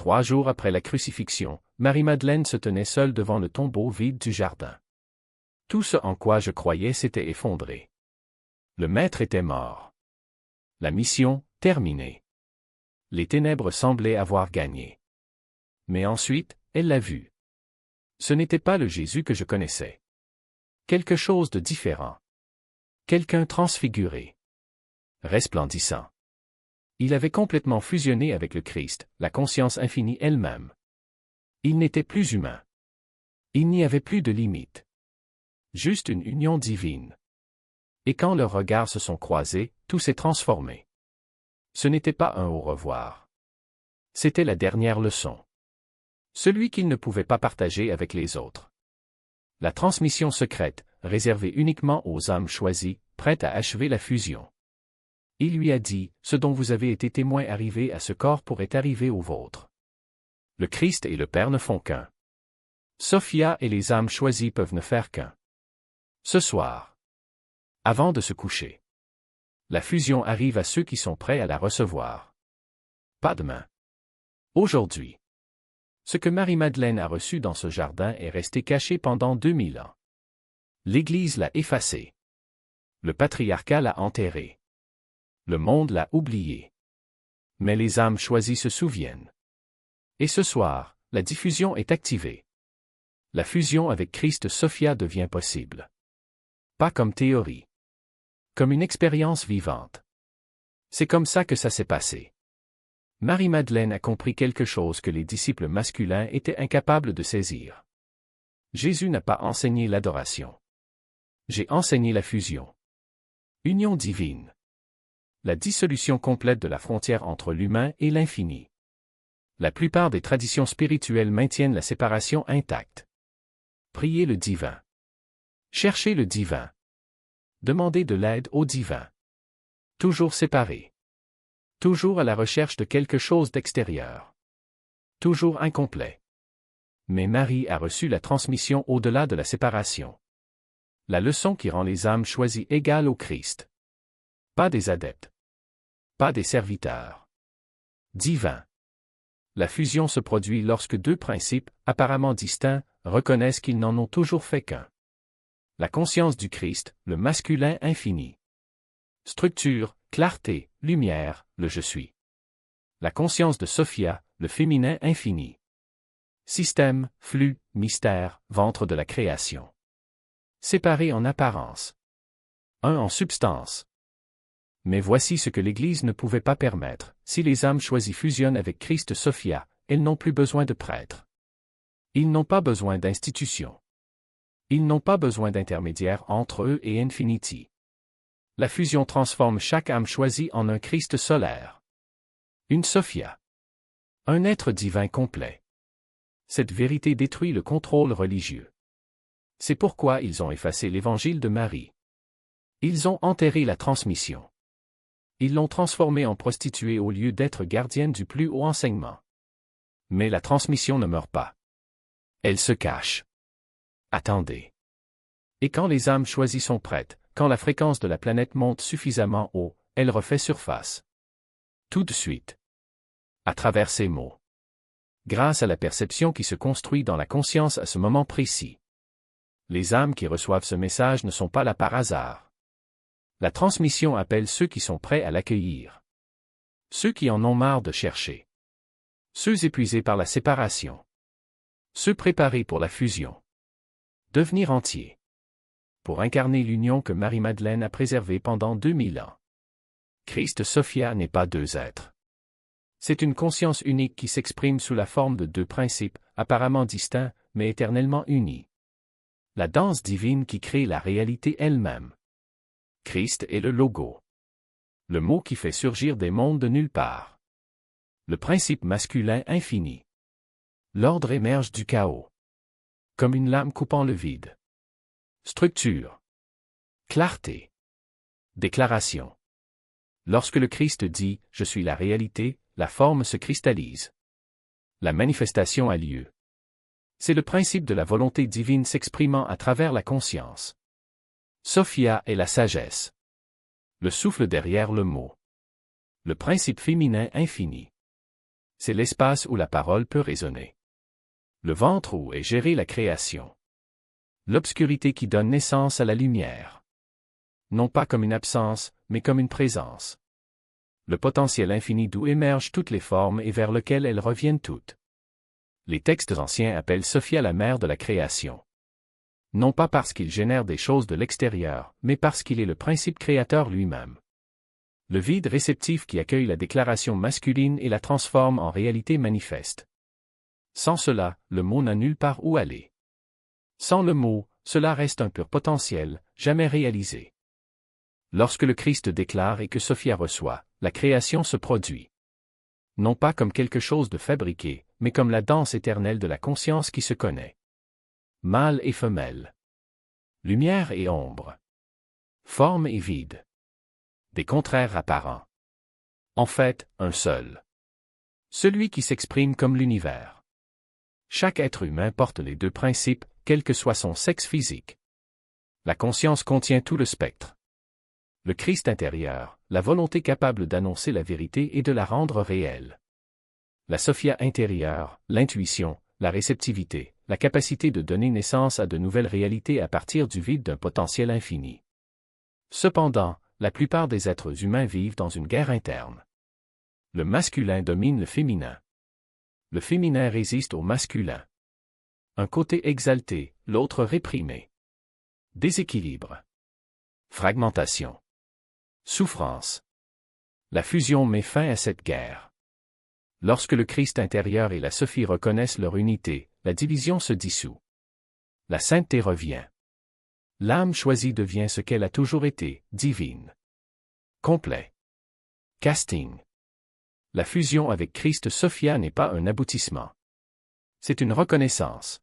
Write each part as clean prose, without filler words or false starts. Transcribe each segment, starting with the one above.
3 jours après la crucifixion, Marie-Madeleine se tenait seule devant le tombeau vide du jardin. Tout ce en quoi je croyais s'était effondré. Le Maître était mort. La mission, terminée. Les ténèbres semblaient avoir gagné. Mais ensuite, elle l'a vu. Ce n'était pas le Jésus que je connaissais. Quelque chose de différent. Quelqu'un transfiguré. Resplendissant. Il avait complètement fusionné avec le Christ, la conscience infinie elle-même. Il n'était plus humain. Il n'y avait plus de limite. Juste une union divine. Et quand leurs regards se sont croisés, tout s'est transformé. Ce n'était pas un au revoir. C'était la dernière leçon. Celui qu'il ne pouvait pas partager avec les autres. La transmission secrète, réservée uniquement aux âmes choisies, prêtes à achever la fusion. Il lui a dit, ce dont vous avez été témoin arrivé à ce corps pourrait arriver au vôtre. Le Christ et le Père ne font qu'un. Sophia et les âmes choisies peuvent ne faire qu'un. Ce soir. Avant de se coucher. La fusion arrive à ceux qui sont prêts à la recevoir. Pas demain. Aujourd'hui. Ce que Marie-Madeleine a reçu dans ce jardin est resté caché pendant 2000 ans. L'Église l'a effacé. Le patriarcat l'a enterré. Le monde l'a oublié. Mais les âmes choisies se souviennent. Et ce soir, la diffusion est activée. La fusion avec Christ Sophia devient possible. Pas comme théorie. Comme une expérience vivante. C'est comme ça que ça s'est passé. Marie-Madeleine a compris quelque chose que les disciples masculins étaient incapables de saisir. Jésus n'a pas enseigné l'adoration. J'ai enseigné la fusion. Union divine. La dissolution complète de la frontière entre l'humain et l'infini. La plupart des traditions spirituelles maintiennent la séparation intacte. Priez le divin. Cherchez le divin. Demandez de l'aide au divin. Toujours séparés. Toujours à la recherche de quelque chose d'extérieur. Toujours incomplet. Mais Marie a reçu la transmission au-delà de la séparation. La leçon qui rend les âmes choisies égales au Christ. Pas des adeptes. Pas des serviteurs. Divin. La fusion se produit lorsque deux principes, apparemment distincts, reconnaissent qu'ils n'en ont toujours fait qu'un. La conscience du Christ, le masculin infini. Structure, clarté, lumière, le je suis. La conscience de Sophia, le féminin infini. Système, flux, mystère, ventre de la création. Séparés en apparence. Un en substance. Mais voici ce que l'Église ne pouvait pas permettre. Si les âmes choisies fusionnent avec Christ Sophia, elles n'ont plus besoin de prêtres. Ils n'ont pas besoin d'institutions. Ils n'ont pas besoin d'intermédiaires entre eux et Infinity. La fusion transforme chaque âme choisie en un Christ solaire. Une Sophia. Un être divin complet. Cette vérité détruit le contrôle religieux. C'est pourquoi ils ont effacé l'évangile de Marie. Ils ont enterré la transmission. Ils l'ont transformée en prostituée au lieu d'être gardienne du plus haut enseignement. Mais la transmission ne meurt pas. Elle se cache. Attendez. Et quand les âmes choisies sont prêtes, quand la fréquence de la planète monte suffisamment haut, elle refait surface. Tout de suite. À travers ces mots. Grâce à la perception qui se construit dans la conscience à ce moment précis. Les âmes qui reçoivent ce message ne sont pas là par hasard. La transmission appelle ceux qui sont prêts à l'accueillir. Ceux qui en ont marre de chercher. Ceux épuisés par la séparation. Ceux préparés pour la fusion. Devenir entiers. Pour incarner l'union que Marie-Madeleine a préservée pendant 2000 ans. Christ Sophia n'est pas deux êtres. C'est une conscience unique qui s'exprime sous la forme de deux principes, apparemment distincts, mais éternellement unis. La danse divine qui crée la réalité elle-même. Christ est le logo. Le mot qui fait surgir des mondes de nulle part. Le principe masculin infini. L'ordre émerge du chaos. Comme une lame coupant le vide. Structure. Clarté. Déclaration. Lorsque le Christ dit « Je suis la réalité », la forme se cristallise. La manifestation a lieu. C'est le principe de la volonté divine s'exprimant à travers la conscience. Sophia est la sagesse. Le souffle derrière le mot. Le principe féminin infini. C'est l'espace où la parole peut résonner. Le ventre où est gérée la création. L'obscurité qui donne naissance à la lumière. Non pas comme une absence, mais comme une présence. Le potentiel infini d'où émergent toutes les formes et vers lequel elles reviennent toutes. Les textes anciens appellent Sophia la mère de la création. Non pas parce qu'il génère des choses de l'extérieur, mais parce qu'il est le principe créateur lui-même. Le vide réceptif qui accueille la déclaration masculine et la transforme en réalité manifeste. Sans cela, le mot n'a nulle part où aller. Sans le mot, cela reste un pur potentiel, jamais réalisé. Lorsque le Christ déclare et que Sophia reçoit, la création se produit. Non pas comme quelque chose de fabriqué, mais comme la danse éternelle de la conscience qui se connaît. Mâle et femelle. Lumière et ombre. Forme et vide. Des contraires apparents. En fait, un seul. Celui qui s'exprime comme l'univers. Chaque être humain porte les deux principes, quel que soit son sexe physique. La conscience contient tout le spectre. Le Christ intérieur, la volonté capable d'annoncer la vérité et de la rendre réelle. La Sophia intérieure, l'intuition, la réceptivité, la capacité de donner naissance à de nouvelles réalités à partir du vide d'un potentiel infini. Cependant, la plupart des êtres humains vivent dans une guerre interne. Le masculin domine le féminin. Le féminin résiste au masculin. Un côté exalté, l'autre réprimé. Déséquilibre. Fragmentation. Souffrance. La fusion met fin à cette guerre. Lorsque le Christ intérieur et la Sophie reconnaissent leur unité, la division se dissout. La sainteté revient. L'âme choisie devient ce qu'elle a toujours été, divine. Complet. Casting. La fusion avec Christ Sophia n'est pas un aboutissement. C'est une reconnaissance.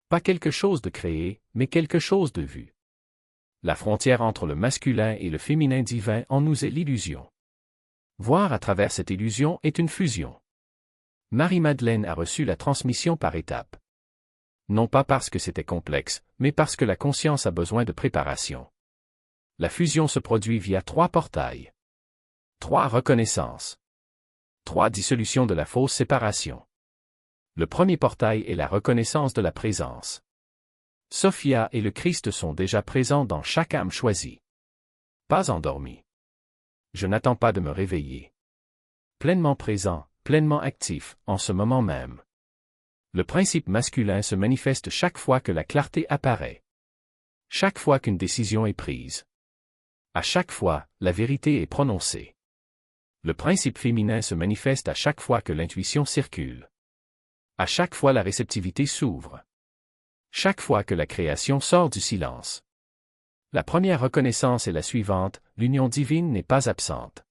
Pas quelque chose de créé, mais quelque chose de vu. La frontière entre le masculin et le féminin divin en nous est l'illusion. Voir à travers cette illusion est une fusion. Marie-Madeleine a reçu la transmission par étapes. Non pas parce que c'était complexe, mais parce que la conscience a besoin de préparation. La fusion se produit via 3 portails. 3 reconnaissances. 3 dissolutions de la fausse séparation. Le premier portail est la reconnaissance de la présence. Sophia et le Christ sont déjà présents dans chaque âme choisie. Pas endormi. Je n'attends pas de me réveiller. Pleinement présent, pleinement actif, en ce moment même. Le principe masculin se manifeste chaque fois que la clarté apparaît. Chaque fois qu'une décision est prise. À chaque fois, la vérité est prononcée. Le principe féminin se manifeste à chaque fois que l'intuition circule. À chaque fois la réceptivité s'ouvre. Chaque fois que la création sort du silence. La première reconnaissance est la suivante, l'union divine n'est pas absente.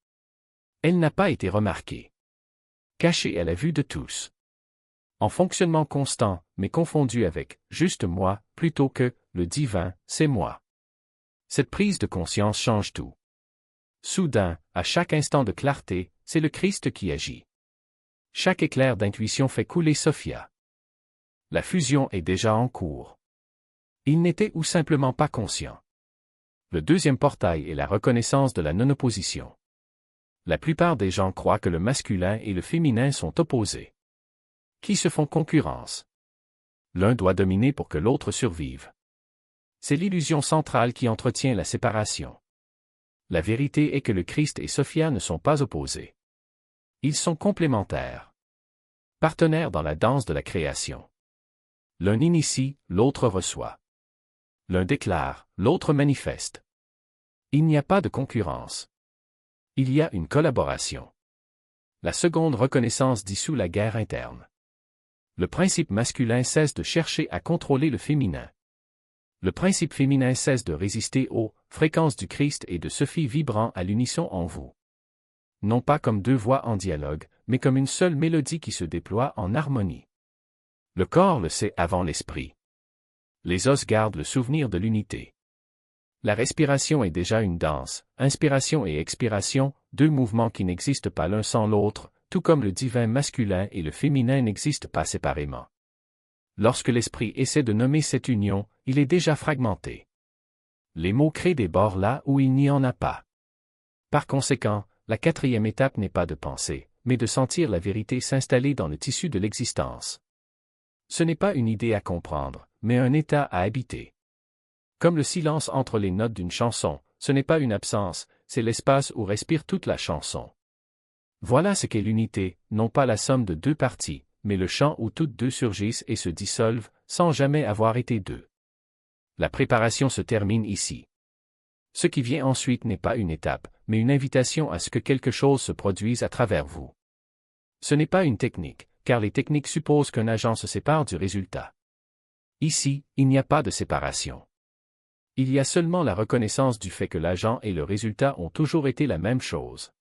Elle n'a pas été remarquée. Cachée à la vue de tous. En fonctionnement constant, mais confondu avec « juste moi » plutôt que « le divin, c'est moi ». Cette prise de conscience change tout. Soudain, à chaque instant de clarté, c'est le Christ qui agit. Chaque éclair d'intuition fait couler Sophia. La fusion est déjà en cours. Il n'était ou simplement pas conscient. Le deuxième portail est la reconnaissance de la non-opposition. La plupart des gens croient que le masculin et le féminin sont opposés. Qui se font concurrence. L'un doit dominer pour que l'autre survive. C'est l'illusion centrale qui entretient la séparation. La vérité est que le Christ et Sophia ne sont pas opposés. Ils sont complémentaires. Partenaires dans la danse de la création. L'un initie, l'autre reçoit. L'un déclare, l'autre manifeste. Il n'y a pas de concurrence. Il y a une collaboration. La seconde reconnaissance dissout la guerre interne. Le principe masculin cesse de chercher à contrôler le féminin. Le principe féminin cesse de résister aux fréquences du Christ et de Sophie vibrant à l'unisson en vous. Non pas comme 2 voix en dialogue, mais comme une seule mélodie qui se déploie en harmonie. Le corps le sait avant l'esprit. Les os gardent le souvenir de l'unité. La respiration est déjà une danse, inspiration et expiration, 2 mouvements qui n'existent pas l'un sans l'autre, tout comme le divin masculin et le féminin n'existent pas séparément. Lorsque l'esprit essaie de nommer cette union, il est déjà fragmenté. Les mots créent des bords là où il n'y en a pas. Par conséquent, la 4e étape n'est pas de penser, mais de sentir la vérité s'installer dans le tissu de l'existence. Ce n'est pas une idée à comprendre, mais un état à habiter. Comme le silence entre les notes d'une chanson, ce n'est pas une absence, c'est l'espace où respire toute la chanson. Voilà ce qu'est l'unité, non pas la somme de deux parties, mais le champ où toutes deux surgissent et se dissolvent, sans jamais avoir été deux. La préparation se termine ici. Ce qui vient ensuite n'est pas une étape, mais une invitation à ce que quelque chose se produise à travers vous. Ce n'est pas une technique, car les techniques supposent qu'un agent se sépare du résultat. Ici, il n'y a pas de séparation. Il y a seulement la reconnaissance du fait que l'agent et le résultat ont toujours été la même chose.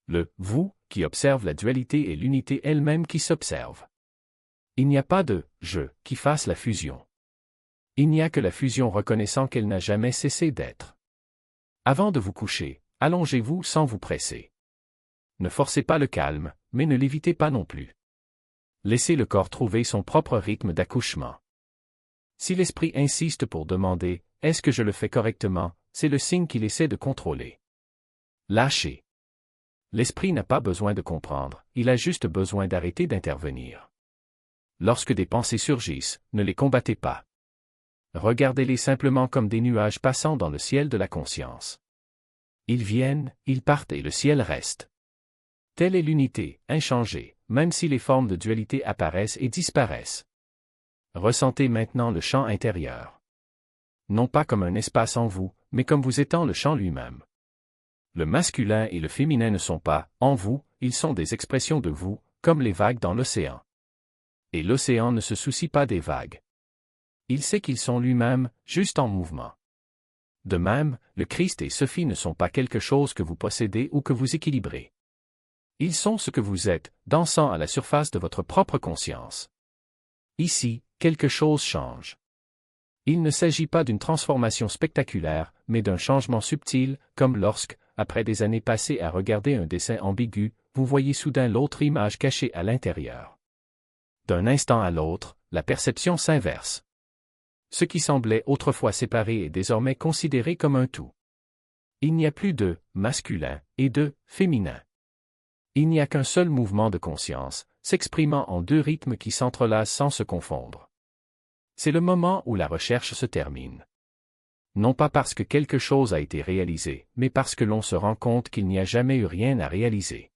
Le « vous » qui observe la dualité et l'unité elle-même qui s'observe. Il n'y a pas de « je » qui fasse la fusion. Il n'y a que la fusion reconnaissant qu'elle n'a jamais cessé d'être. Avant de vous coucher, allongez-vous sans vous presser. Ne forcez pas le calme, mais ne l'évitez pas non plus. Laissez le corps trouver son propre rythme d'accouchement. Si l'esprit insiste pour demander « est-ce que je le fais correctement ?», c'est le signe qu'il essaie de contrôler. Lâchez. L'esprit n'a pas besoin de comprendre, il a juste besoin d'arrêter d'intervenir. Lorsque des pensées surgissent, ne les combattez pas. Regardez-les simplement comme des nuages passant dans le ciel de la conscience. Ils viennent, ils partent et le ciel reste. Telle est l'unité, inchangée, même si les formes de dualité apparaissent et disparaissent. Ressentez maintenant le champ intérieur. Non pas comme un espace en vous, mais comme vous étant le champ lui-même. Le masculin et le féminin ne sont pas, en vous, ils sont des expressions de vous, comme les vagues dans l'océan. Et l'océan ne se soucie pas des vagues. Il sait qu'ils sont lui-même, juste en mouvement. De même, le Christ et Sophie ne sont pas quelque chose que vous possédez ou que vous équilibrez. Ils sont ce que vous êtes, dansant à la surface de votre propre conscience. Ici, quelque chose change. Il ne s'agit pas d'une transformation spectaculaire, mais d'un changement subtil, comme lorsque, après des années passées à regarder un dessin ambigu, vous voyez soudain l'autre image cachée à l'intérieur. D'un instant à l'autre, la perception s'inverse. Ce qui semblait autrefois séparé est désormais considéré comme un tout. Il n'y a plus de masculin et de féminin. Il n'y a qu'un seul mouvement de conscience, s'exprimant en deux rythmes qui s'entrelacent sans se confondre. C'est le moment où la recherche se termine. Non pas parce que quelque chose a été réalisé, mais parce que l'on se rend compte qu'il n'y a jamais eu rien à réaliser.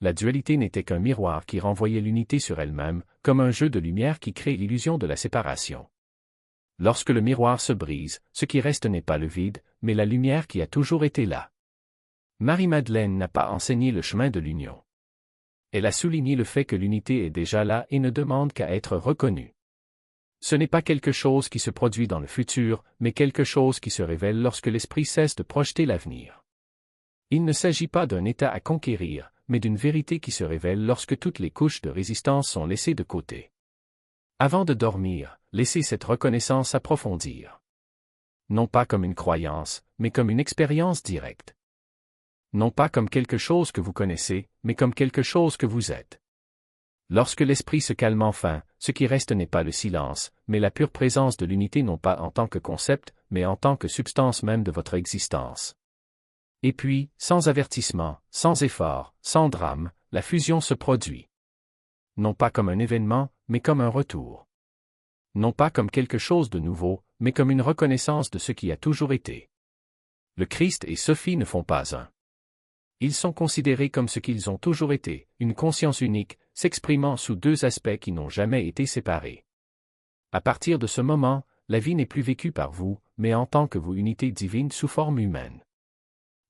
La dualité n'était qu'un miroir qui renvoyait l'unité sur elle-même, comme un jeu de lumière qui crée l'illusion de la séparation. Lorsque le miroir se brise, ce qui reste n'est pas le vide, mais la lumière qui a toujours été là. Marie-Madeleine n'a pas enseigné le chemin de l'union. Elle a souligné le fait que l'unité est déjà là et ne demande qu'à être reconnue. Ce n'est pas quelque chose qui se produit dans le futur, mais quelque chose qui se révèle lorsque l'esprit cesse de projeter l'avenir. Il ne s'agit pas d'un état à conquérir, mais d'une vérité qui se révèle lorsque toutes les couches de résistance sont laissées de côté. Avant de dormir, laissez cette reconnaissance approfondir. Non pas comme une croyance, mais comme une expérience directe. Non pas comme quelque chose que vous connaissez, mais comme quelque chose que vous êtes. Lorsque l'esprit se calme enfin, ce qui reste n'est pas le silence, mais la pure présence de l'unité non pas en tant que concept, mais en tant que substance même de votre existence. Et puis, sans avertissement, sans effort, sans drame, la fusion se produit. Non pas comme un événement, mais comme un retour. Non pas comme quelque chose de nouveau, mais comme une reconnaissance de ce qui a toujours été. Le Christ et Sophie ne font pas un. Ils sont considérés comme ce qu'ils ont toujours été, une conscience unique, s'exprimant sous deux aspects qui n'ont jamais été séparés. À partir de ce moment, la vie n'est plus vécue par vous, mais en tant que vous unité divine sous forme humaine.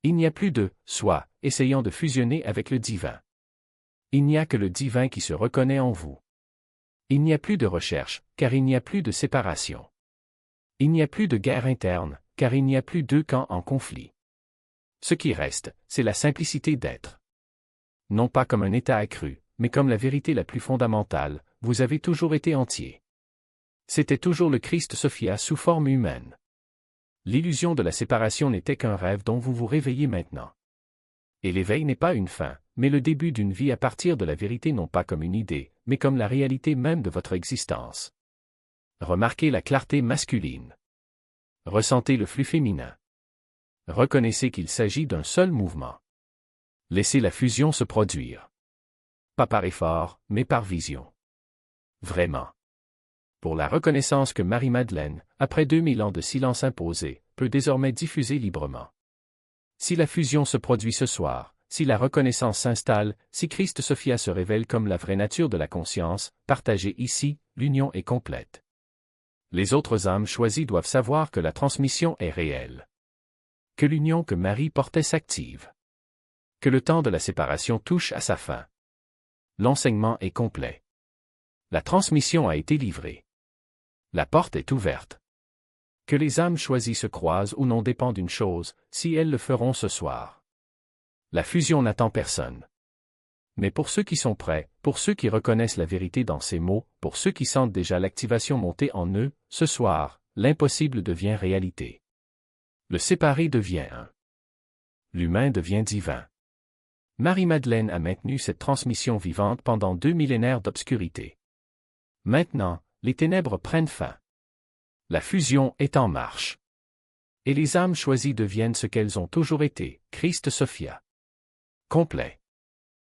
Il n'y a plus de « soi » essayant de fusionner avec le divin. Il n'y a que le divin qui se reconnaît en vous. Il n'y a plus de recherche, car il n'y a plus de séparation. Il n'y a plus de guerre interne, car il n'y a plus deux camps en conflit. Ce qui reste, c'est la simplicité d'être. Non pas comme un état accru, mais comme la vérité la plus fondamentale, vous avez toujours été entier. C'était toujours le Christ Sophia sous forme humaine. L'illusion de la séparation n'était qu'un rêve dont vous vous réveillez maintenant. Et l'éveil n'est pas une fin, mais le début d'une vie à partir de la vérité non pas comme une idée, mais comme la réalité même de votre existence. Remarquez la clarté masculine. Ressentez le flux féminin. Reconnaissez qu'il s'agit d'un seul mouvement. Laissez la fusion se produire. Pas par effort, mais par vision. Vraiment. Pour la reconnaissance que Marie-Madeleine, après 2000 ans de silence imposé, peut désormais diffuser librement. Si la fusion se produit ce soir, si la reconnaissance s'installe, si Christ Sophia se révèle comme la vraie nature de la conscience, partagée ici, l'union est complète. Les autres âmes choisies doivent savoir que la transmission est réelle. Que l'union que Marie portait s'active. Que le temps de la séparation touche à sa fin. L'enseignement est complet. La transmission a été livrée. La porte est ouverte. Que les âmes choisies se croisent ou non dépend d'une chose, si elles le feront ce soir. La fusion n'attend personne. Mais pour ceux qui sont prêts, pour ceux qui reconnaissent la vérité dans ces mots, pour ceux qui sentent déjà l'activation monter en eux, ce soir, l'impossible devient réalité. Le séparé devient un. L'humain devient divin. Marie-Madeleine a maintenu cette transmission vivante pendant 2 millénaires d'obscurité. Maintenant, les ténèbres prennent fin. La fusion est en marche. Et les âmes choisies deviennent ce qu'elles ont toujours été, Christ Sophia. Complet.